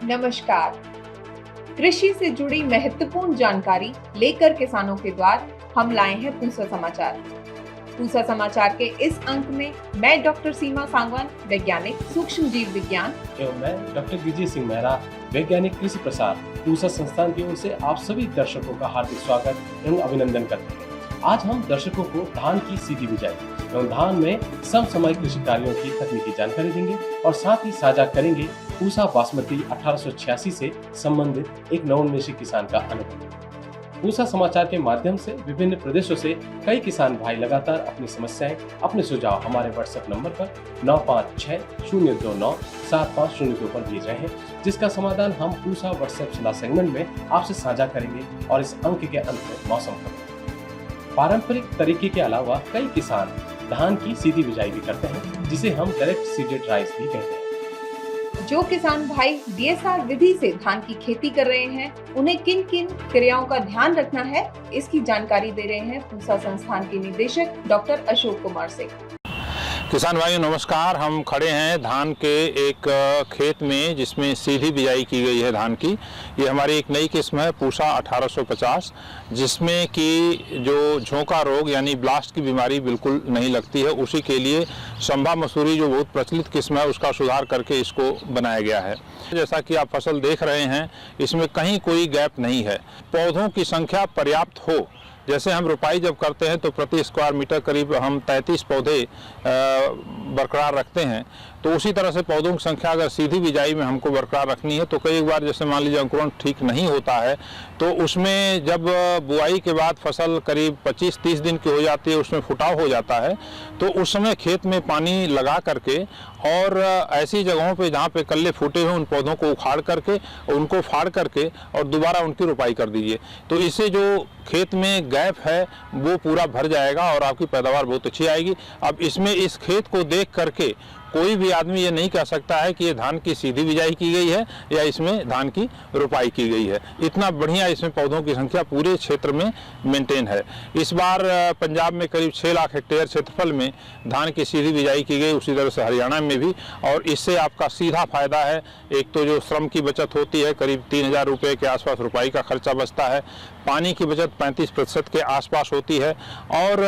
नमस्कार। कृषि से जुड़ी महत्वपूर्ण जानकारी लेकर किसानों के द्वार हम लाए हैं पूसा समाचार। पूसा समाचार के इस अंक में मैं डॉक्टर सीमा सांगवान, वैज्ञानिक सूक्ष्म जीव विज्ञान, एवं मैं डॉक्टर विजय सिंह मेहरा, वैज्ञानिक कृषि प्रसार पूसा संस्थान की ओर से आप सभी दर्शकों का हार्दिक स्वागत एवं अभिनंदन करते हैं। आज हम दर्शकों को धान की सीधी बिजाई एवं धान में समसामयिक कृषि कार्यों की तकनीकी जानकारी देंगे और साथ ही साझा करेंगे पूसा बासमती 1886 से संबंधित एक नवोन्मेषी किसान का अनुभव। पूसा समाचार के माध्यम से विभिन्न प्रदेशों से कई किसान भाई लगातार अपनी समस्याएं, अपने सुझाव हमारे व्हाट्सएप नंबर पर 9560297502 पर भेज रहे हैं, जिसका समाधान हम पूसा व्हाट्सएप सलाह सेगमेंट में आपसे साझा करेंगे। और इस अंक के अंत में मौसम खबर। पारंपरिक तरीके के अलावा कई किसान धान की सीधी बिजाई भी करते हैं, जिसे हम डायरेक्ट सीडेड राइस भी कहते हैं। जो किसान भाई डीएसआर विधि से धान की खेती कर रहे हैं, उन्हें किन किन क्रियाओं का ध्यान रखना है, इसकी जानकारी दे रहे हैं पूसा संस्थान के निदेशक डॉक्टर अशोक कुमार सिंह। किसान भाइयों नमस्कार। हम खड़े हैं धान के एक खेत में जिसमें सीधी बिजाई की गई है धान की। ये हमारी एक नई किस्म है पूसा 1850, जिसमें कि जो झोंका रोग यानी ब्लास्ट की बीमारी बिल्कुल नहीं लगती है। उसी के लिए संभा मसूरी जो बहुत प्रचलित किस्म है उसका सुधार करके इसको बनाया गया है। जैसा कि आप फसल देख रहे हैं, इसमें कहीं कोई गैप नहीं है। पौधों की संख्या पर्याप्त हो, जैसे हम रोपाई जब करते हैं तो प्रति स्क्वायर मीटर करीब हम 33 पौधे बरकरार रखते हैं, तो उसी तरह से पौधों की संख्या अगर सीधी बिजाई में हमको बरकरार रखनी है तो कई बार जैसे मान लीजिए अंकुरण ठीक नहीं होता है, तो उसमें जब बुआई के बाद फसल करीब 25-30 दिन की हो जाती है, उसमें फुटाव हो जाता है, तो उस समय खेत में पानी लगा करके और ऐसी जगहों पे जहाँ पे कल्ले फूटे हुए उन पौधों को उखाड़ करके उनको फाड़ करके और दोबारा उनकी रोपाई कर दीजिए। तो इससे जो खेत में गैप है वो पूरा भर जाएगा और आपकी पैदावार बहुत अच्छी आएगी। अब इसमें इस खेत को देख करके कोई भी आदमी ये नहीं कह सकता है कि ये धान की सीधी बिजाई की गई है या इसमें धान की रोपाई की गई है। इतना बढ़िया इसमें पौधों की संख्या पूरे क्षेत्र में मेंटेन है। इस बार पंजाब में करीब 6 लाख हेक्टेयर क्षेत्रफल में धान की सीधी बिजाई की गई, उसी तरह से हरियाणा में भी। और इससे आपका सीधा फायदा है, एक तो जो श्रम की बचत होती है, करीब 3000 रुपये के आसपास रोपाई का खर्चा बचता है। पानी की बचत 35% के आसपास होती है और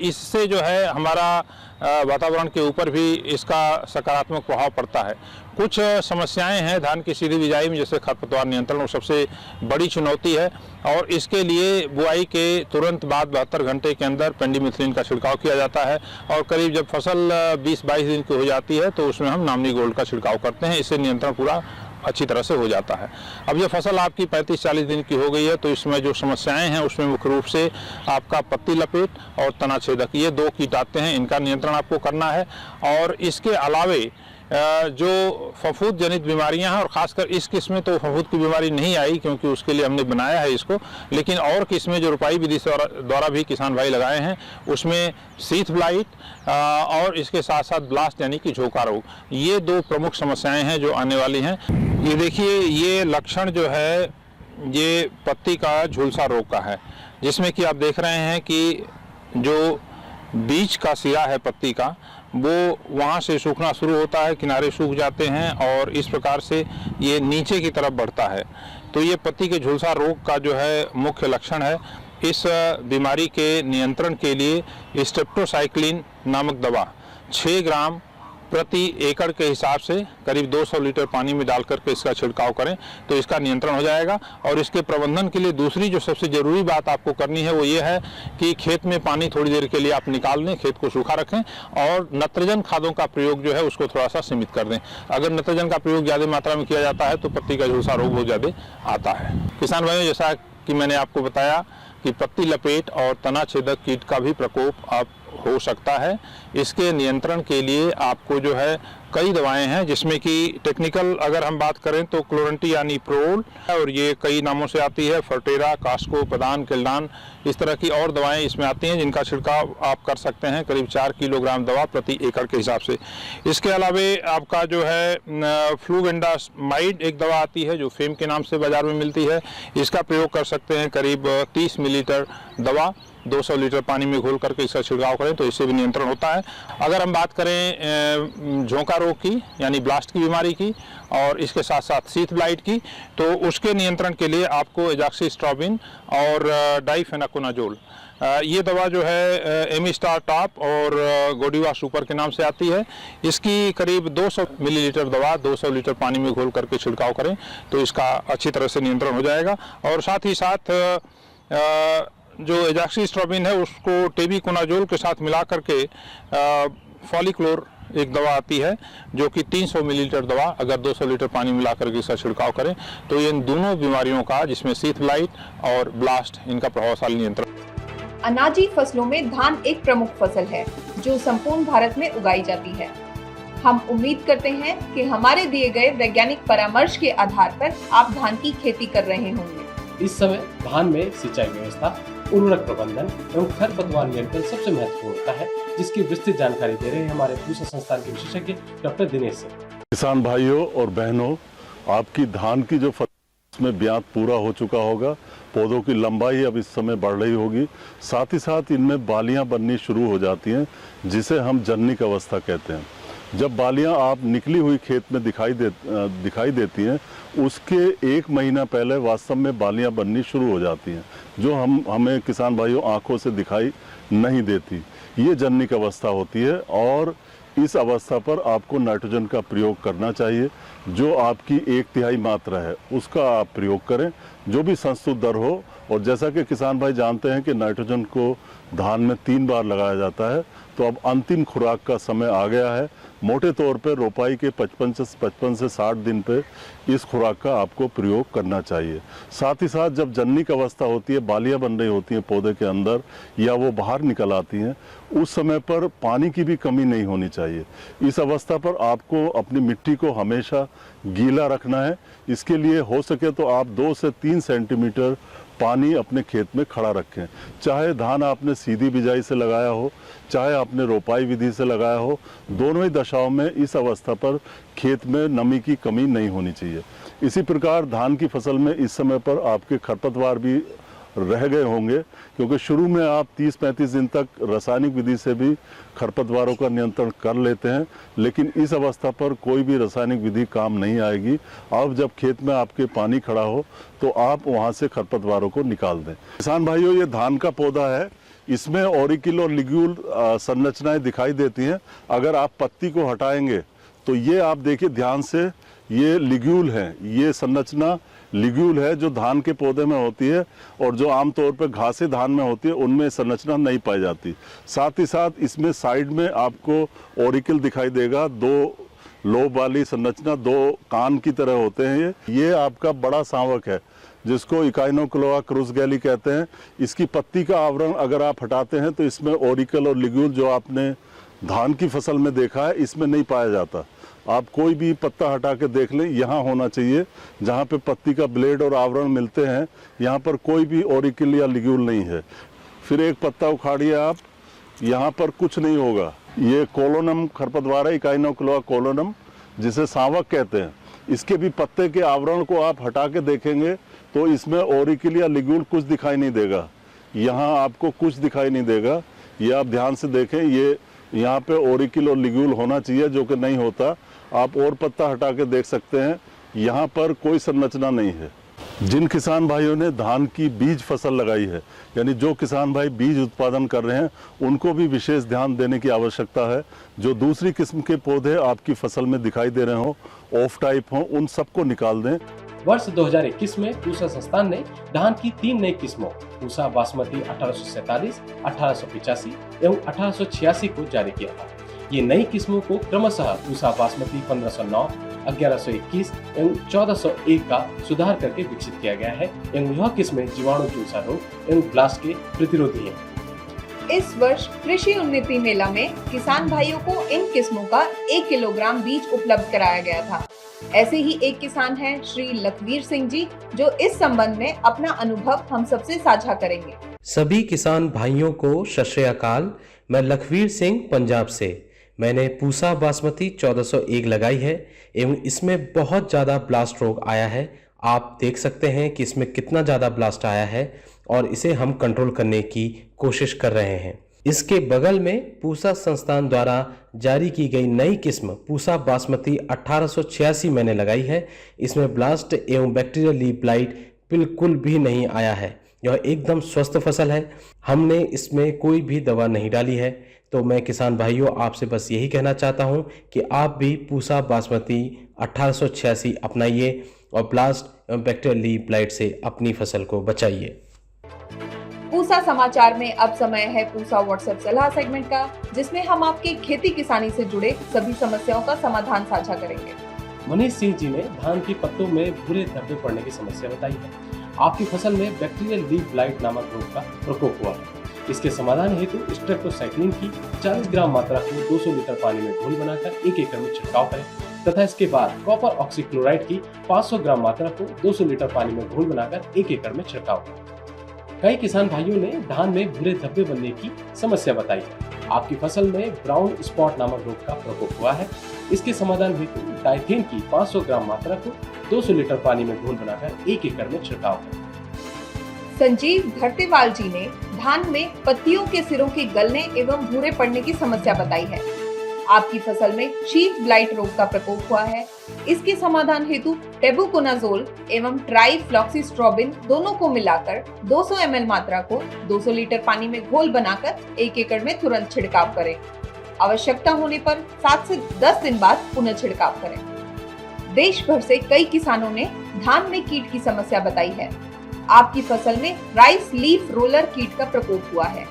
इससे जो है हमारा वातावरण के ऊपर भी इसका सकारात्मक प्रभाव पड़ता है। कुछ समस्याएं हैं धान की सीधी बिजाई में, जैसे खरपतवार नियंत्रण वो सबसे बड़ी चुनौती है और इसके लिए बुआई के तुरंत बाद 72 घंटे के अंदर पेंडिमिथलिन का छिड़काव किया जाता है और करीब जब फसल 20-22 दिन की हो जाती है तो उसमें हम नामनी गोल्ड का छिड़काव करते हैं। इससे नियंत्रण पूरा अच्छी तरह से हो जाता है। अब ये फसल आपकी 35-40 दिन की हो गई है तो इसमें जो समस्याएं हैं उसमें मुख्य रूप से आपका पत्ती लपेट और तना छेदक, ये 2 कीट आते हैं, इनका नियंत्रण आपको करना है। और इसके अलावे जो फफूंद जनित बीमारियां हैं, और ख़ासकर इस किस्म में तो फफूंद की बीमारी नहीं आई क्योंकि उसके लिए हमने बनाया है इसको, लेकिन और किस्में जो रोपाई विधि द्वारा भी किसान भाई लगाए हैं उसमें सीथ ब्लाइट और इसके साथ साथ ब्लास्ट यानी कि झोंका रोग, ये 2 प्रमुख समस्याएं हैं जो आने वाली हैं। ये देखिए, ये लक्षण जो है ये पत्ती का झुलसा रोग का है, जिसमें कि आप देख रहे हैं कि जो बीच का सिरा है पत्ती का वो वहाँ से सूखना शुरू होता है, किनारे सूख जाते हैं और इस प्रकार से ये नीचे की तरफ बढ़ता है। तो ये पत्ती के झुलसा रोग का जो है मुख्य लक्षण है। इस बीमारी के नियंत्रण के लिए स्ट्रेप्टोसाइक्लिन नामक दवा 6 ग्राम प्रति एकड़ के हिसाब से करीब 200 लीटर पानी में डाल करके इसका छिड़काव करें तो इसका नियंत्रण हो जाएगा। और इसके प्रबंधन के लिए दूसरी जो सबसे ज़रूरी बात आपको करनी है वो ये है कि खेत में पानी थोड़ी देर के लिए आप निकाल दें, खेत को सूखा रखें और नत्रजन खादों का प्रयोग जो है उसको थोड़ा सा सीमित कर दें। अगर नत्रजन का प्रयोग ज़्यादा मात्रा में किया जाता है तो पत्ती का झुलसा रोग बहुत ज़्यादा आता है। किसान भाइयों, जैसा कि मैंने आपको बताया कि पत्ती लपेट और तना छेदक कीट का भी प्रकोप अब हो सकता है। इसके नियंत्रण के लिए आपको जो है कई दवाएं हैं, जिसमें कि टेक्निकल अगर हम बात करें तो क्लोरेंटी यानी प्रोल, और ये कई नामों से आती है, फर्टेरा, कास्को, प्रदान, किल्डान, इस तरह की और दवाएं इसमें आती हैं जिनका छिड़काव आप कर सकते हैं करीब 4 किलोग्राम दवा प्रति एकड़ के हिसाब से। इसके अलावे आपका जो है फ्लूवेंडामाइड एक दवा आती है जो फेम के नाम से बाजार में मिलती है, इसका प्रयोग कर सकते हैं करीब 30 मिलीलीटर दवा 200 लीटर पानी में घोल करके इसका छिड़काव करें तो इससे भी नियंत्रण होता है। अगर हम बात करें झोंका रोग की यानी ब्लास्ट की बीमारी की और इसके साथ साथ शीथ ब्लाइट की, तो उसके नियंत्रण के लिए आपको एजॉक्सिस्ट्रोबिन और डाइफेनाकोनाजोल ये दवा जो है एमिस्टार टॉप और गोडीवा सुपर के नाम से आती है। इसकी करीब 200 मिलीलीटर दवा 200 लीटर पानी में घोल करके छिड़काव करें तो इसका अच्छी तरह से नियंत्रण हो जाएगा। और साथ ही साथ जो एजॉक्सिस्ट्रोबिन है उसको टेबिकोनाजोल के साथ मिला करके फॉलिक्लोर एक दवा आती है जो कि 300 मिलीलीटर दवा अगर 200 लीटर पानी मिला करके इसका छिड़काव करें तो इन दोनों बीमारियों का, जिसमें शीथ ब्लाइट और ब्लास्ट, इनका प्रभावशाली नियंत्रण। अनाजी फसलों में धान एक प्रमुख फसल है जो संपूर्ण भारत में उगाई जाती है। हम उम्मीद करते हैं कि हमारे दिए गए वैज्ञानिक परामर्श के आधार पर आप धान की खेती कर रहे होंगे। इस समय धान में सिंचाई व्यवस्था, उर्वरक प्रबंधन एवं खरपतवार नियंत्रण सबसे महत्वपूर्ण होता है, जिसकी विस्तृत जानकारी दे रहे हैं हमारे पूसा संस्थान के विशेषज्ञ डॉक्टर दिनेश सिंह। किसान भाइयों और बहनों, आपकी धान की जो फसल में ब्यात पूरा हो चुका होगा, पौधों की लंबाई अब इस समय बढ़ रही होगी, साथ ही साथ इनमें बालियां बननी शुरू हो जाती हैं जिसे हम जननिक अवस्था कहते हैं। जब बालियां आप निकली हुई खेत में दिखाई देती हैं, उसके 1 महीना पहले वास्तव में बालियां बननी शुरू हो जाती हैं जो हमें किसान भाइयों आंखों से दिखाई नहीं देती। ये जननिक अवस्था होती है और इस अवस्था पर आपको नाइट्रोजन का प्रयोग करना चाहिए। जो आपकी 1/3 मात्रा है उसका आप प्रयोग करें, जो भी संस्तुत दर हो। और जैसा कि किसान भाई जानते हैं कि नाइट्रोजन को धान में 3 बार लगाया जाता है, तो अब अंतिम खुराक का समय आ गया है। मोटे तौर पर रोपाई के 55 से 60 दिन पे इस खुराक का आपको प्रयोग करना चाहिए। साथ ही साथ जब जननिक अवस्था होती है, बालियां बन रही होती हैं पौधे के अंदर या वो बाहर निकल आती हैं, उस समय पर पानी की भी कमी नहीं होनी चाहिए। इस अवस्था पर आपको अपनी मिट्टी को हमेशा गीला रखना है। इसके लिए हो सके तो आप 2 से 3 सेंटीमीटर पानी अपने खेत में खड़ा रखें। चाहे धान आपने सीधी बिजाई से लगाया हो, चाहे आपने रोपाई विधि से लगाया हो, दोनों ही दशाओं में इस अवस्था पर खेत में नमी की कमी नहीं होनी चाहिए। इसी प्रकार धान की फसल में इस समय पर आपके खरपतवार भी रह गए होंगे, क्योंकि शुरू में आप 30-35 दिन तक रासायनिक विधि से भी खरपतवारों का नियंत्रण कर लेते हैं, लेकिन इस अवस्था पर कोई भी रासायनिक विधि काम नहीं आएगी। अब जब खेत में आपके पानी खड़ा हो तो आप वहां से खरपतवारों को निकाल दें। किसान भाइयों, ये धान का पौधा है, इसमें ऑरिकिल और लिग्यूल संरचनाएं दिखाई देती हैं। अगर आप पत्ती को हटाएंगे तो ये आप देखिए ध्यान से, ये लिग्यूल है, ये संरचना लिग्यूल है जो धान के पौधे में होती है और जो आमतौर पर घासे धान में होती है उनमें संरचना नहीं पाई जाती। साथ ही साथ इसमें साइड में आपको ऑरिकल दिखाई देगा, 2 लोब वाली संरचना, 2 कान की तरह होते हैं। ये आपका बड़ा सांवक है जिसको इकाइनोक्लोआ क्रूसगैली कहते हैं। इसकी पत्ती का आवरण अगर आप हटाते हैं तो इसमें ऑरिकल और लिग्यूल जो आपने धान की फसल में देखा है इसमें नहीं पाया जाता। आप कोई भी पत्ता हटा के देख लें, यहाँ होना चाहिए जहाँ पे पत्ती का ब्लेड और आवरण मिलते हैं, यहाँ पर कोई भी ऑरिकल या लिग्यूल नहीं है। फिर एक पत्ता उखाड़िए आप, यहाँ पर कुछ नहीं होगा। ये कोलोनम खरपतवार है, इकाइनोक्लोआ कोलोनम, जिसे सांवक कहते हैं। इसके भी पत्ते के आवरण को आप हटा के देखेंगे तो इसमें ऑरिकल या लिग्यूल कुछ दिखाई नहीं देगा। यहाँ आपको कुछ दिखाई नहीं देगा। ये आप ध्यान से देखें, ये यहाँ पे ऑरिकल और लिग्यूल होना चाहिए जो कि नहीं होता। आप और पत्ता हटा के देख सकते हैं, यहाँ पर कोई संरचना नहीं है। जिन किसान भाइयों ने धान की बीज फसल लगाई है, यानी जो किसान भाई बीज उत्पादन कर रहे हैं, उनको भी विशेष ध्यान देने की आवश्यकता है। जो दूसरी किस्म के पौधे आपकी फसल में दिखाई दे रहे हो, ऑफ टाइप हो, उन सबको निकाल दें। वर्ष 2021 में पूसा संस्थान ने धान की 3 नई किस्मों पूसा बासमती 1847, 1885 एवं 1886 को जारी किया था। ये नई किस्मों को क्रमशः पूसा बासमती 1509, 1121 एवं 1401 का सुधार करके विकसित किया गया है एवं यह किस्में जीवाणु झुलसा रोग एवं ब्लास्ट के प्रतिरोधी हैं। इस वर्ष कृषि उन्नति मेला में किसान भाइयों को इन किस्मों का 1 किलोग्राम बीज उपलब्ध कराया गया था। ऐसे ही एक किसान हैं श्री लखवीर सिंह जी, जो इस संबंध में अपना अनुभव हम सबसे साझा करेंगे। सभी किसान भाइयों को सत श्री अकाल। मैं लखवीर सिंह पंजाब से। मैंने पूसा बासमती 1401 लगाई है एवं इसमें बहुत ज़्यादा ब्लास्ट रोग आया है। आप देख सकते हैं कि इसमें कितना ज़्यादा ब्लास्ट आया है और इसे हम कंट्रोल करने की कोशिश कर रहे हैं। इसके बगल में पूसा संस्थान द्वारा जारी की गई नई किस्म पूसा बासमती 1886 मैंने लगाई है। इसमें ब्लास्ट एवं बैक्टीरियल लीफ ब्लाइट बिल्कुल भी नहीं आया है। यह एकदम स्वस्थ फसल है। हमने इसमें कोई भी दवा नहीं डाली है। तो मैं किसान भाइयों आपसे बस यही कहना चाहता हूं कि आप भी पूसा बासमती 1886 अपनाइए और ब्लास्ट एवं बैक्टीरियल लीफ ब्लाइट से अपनी फसल को बचाइए। पूसा समाचार में अब समय है पूसा व्हाट्सएप सलाह सेगमेंट का, जिसमें हम आपके खेती किसानी से जुड़े सभी समस्याओं का समाधान साझा करेंगे। मनीष सिंह जी ने धान के पत्तों में भूरे धब्बे पड़ने की समस्या बताई है। आपकी फसल में बैक्टीरियल लीफ ब्लाइट नामक रोग का प्रकोप हुआ है। इसके समाधान हेतु स्ट्रेप्टोसाइक्लिन की 40 ग्राम मात्रा को 200 लीटर पानी में घोल बनाकर 1 एकड़ में छिड़काव करें तथा इसके बाद कॉपर ऑक्सीक्लोराइड की 500 ग्राम मात्रा को 200 लीटर पानी में घोल बनाकर 1 एकड़ में छिड़काव करें। कई किसान भाइयों ने धान में भूरे धब्बे बनने की समस्या बताई है। आपकी फसल में ब्राउन स्पॉट नामक रोग का प्रकोप हुआ है। इसके समाधान हेतु डाइथेन की 500 ग्राम मात्रा को 200 लीटर पानी में घोल बनाकर 1 एकड़ में छिड़काव करें। संजीव धरतेवाल जी ने धान में पत्तियों के सिरों के गलने एवं भूरे पड़ने की समस्या बताई है। आपकी फसल में शीथ ब्लाइट रोग का प्रकोप हुआ है। इसके समाधान हेतु टेबुकोनाजोल एवं ट्राइफ्लॉक्सीस्ट्रोबिन दोनों को मिलाकर 200 ml मात्रा को 200 लीटर पानी में घोल बनाकर 1 एकड़ में तुरंत छिड़काव करें। आवश्यकता होने पर 7 से 10 दिन बाद पुनः छिड़काव करें। देश भर से कई किसानों ने धान में कीट की समस्या बताई है। आपकी फसल में राइस लीफ रोलर कीट का प्रकोप हुआ है।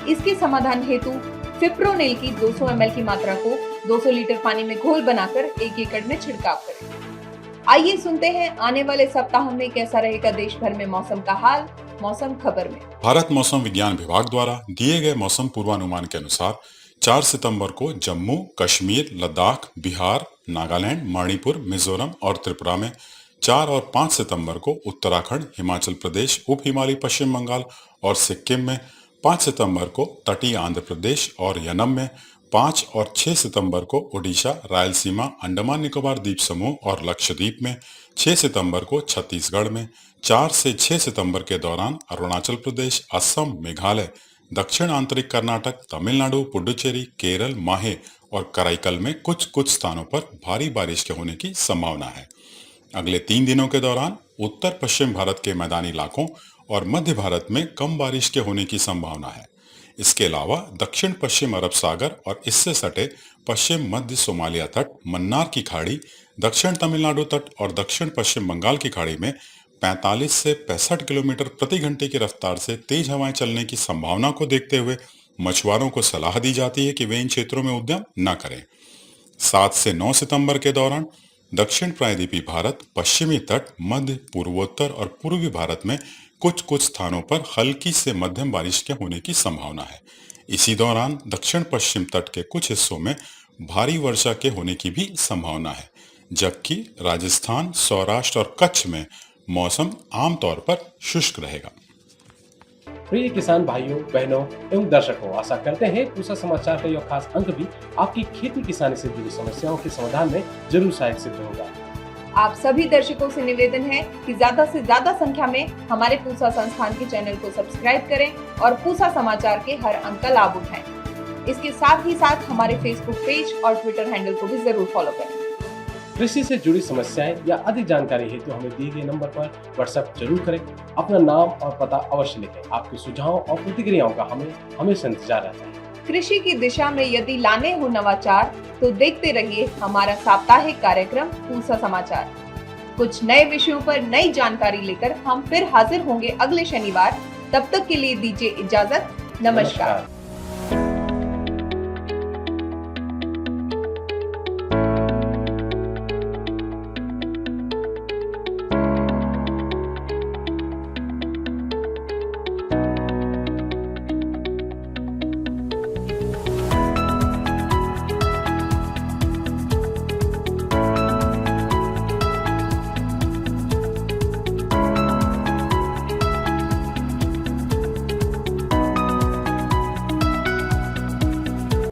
इसके समाधान हेतु फिप्रोनिल की 200 ml की मात्रा को 200 लीटर पानी में घोल बनाकर 1 एकड़ में छिड़काव करें। आइए सुनते हैं आने वाले सप्ताह में कैसा रहेगा देश भर में मौसम का हाल। मौसम खबर में भारत मौसम विज्ञान विभाग द्वारा दिए गए मौसम पूर्वानुमान के अनुसार 4 सितंबर को जम्मू, कश्मीर, लद्दाख, बिहार, नागालैंड, मणिपुर, मिजोरम और त्रिपुरा में, 4 और 5 सितंबर को उत्तराखंड, हिमाचल प्रदेश, उप हिमालयी पश्चिम बंगाल और सिक्किम में, 5 सितंबर को तटीय आंध्र प्रदेश और यनम में, 5 और 6 सितंबर को ओडिशा, रायलसीमा, अंडमान निकोबार द्वीप समूह और लक्षद्वीप में, 6 सितंबर को छत्तीसगढ़ में, 4 से 6 सितंबर के दौरान अरुणाचल प्रदेश, असम, मेघालय, दक्षिण आंतरिक कर्नाटक, तमिलनाडु, पुडुचेरी, केरल, माहे और कराईकल में कुछ स्थानों पर भारी बारिश के होने की संभावना है। अगले 3 दिनों के दौरान उत्तर पश्चिम भारत के मैदानी इलाकों और मध्य भारत में कम बारिश के होने की संभावना है। इसके अलावा दक्षिण पश्चिम अरब सागर और इससे सटे पश्चिम मध्य सोमालिया तट, मन्नार की खाड़ी, दक्षिण तमिलनाडु तट और दक्षिण पश्चिम बंगाल की खाड़ी में 45 से 65 किलोमीटर प्रति घंटे की रफ्तार से तेज हवाएं चलने की संभावना को देखते हुए मछुआरों को सलाह दी जाती है कि वे इन क्षेत्रों में उद्यम न करें। 7 से 9 सितंबर के दौरान दक्षिण प्रायद्वीपीय भारत, पश्चिमी तट, मध्य, पूर्वोत्तर और पूर्वी भारत में कुछ स्थानों पर हल्की से मध्यम बारिश के होने की संभावना है। इसी दौरान दक्षिण पश्चिम तट के कुछ हिस्सों में भारी वर्षा के होने की भी संभावना है, जबकि राजस्थान, सौराष्ट्र और कच्छ में मौसम आमतौर पर शुष्क रहेगा। प्रिय किसान भाइयों, बहनों एवं दर्शकों, आशा करते हैं पूसा समाचार का यह खास अंक भी आपकी खेती किसानी से जुड़ी समस्याओं के समाधान में जरूर सहायक सिद्ध होगा। आप सभी दर्शकों से निवेदन है कि ज्यादा से ज्यादा संख्या में हमारे पूसा संस्थान के चैनल को सब्सक्राइब करें और पूसा समाचार के हर अंक का लाभ उठाएं। इसके साथ ही साथ हमारे फेसबुक पेज और ट्विटर हैंडल को भी जरूर फॉलो करें। कृषि से जुड़ी समस्याएं या अधिक जानकारी हेतु तो हमें दिए गए नंबर पर व्हाट्सएप जरूर करें। अपना नाम और पता अवश्य लिखें। आपके सुझाव और प्रतिक्रियाओं का हमें हमेशा इंतजार रहता है। कृषि की दिशा में यदि लाने हो नवाचार तो देखते रहिए हमारा साप्ताहिक कार्यक्रम पूसा समाचार। कुछ नए विषयों पर नई जानकारी लेकर हम फिर हाजिर होंगे अगले शनिवार। तब तक के लिए दीजिए इजाजत। नमस्कार।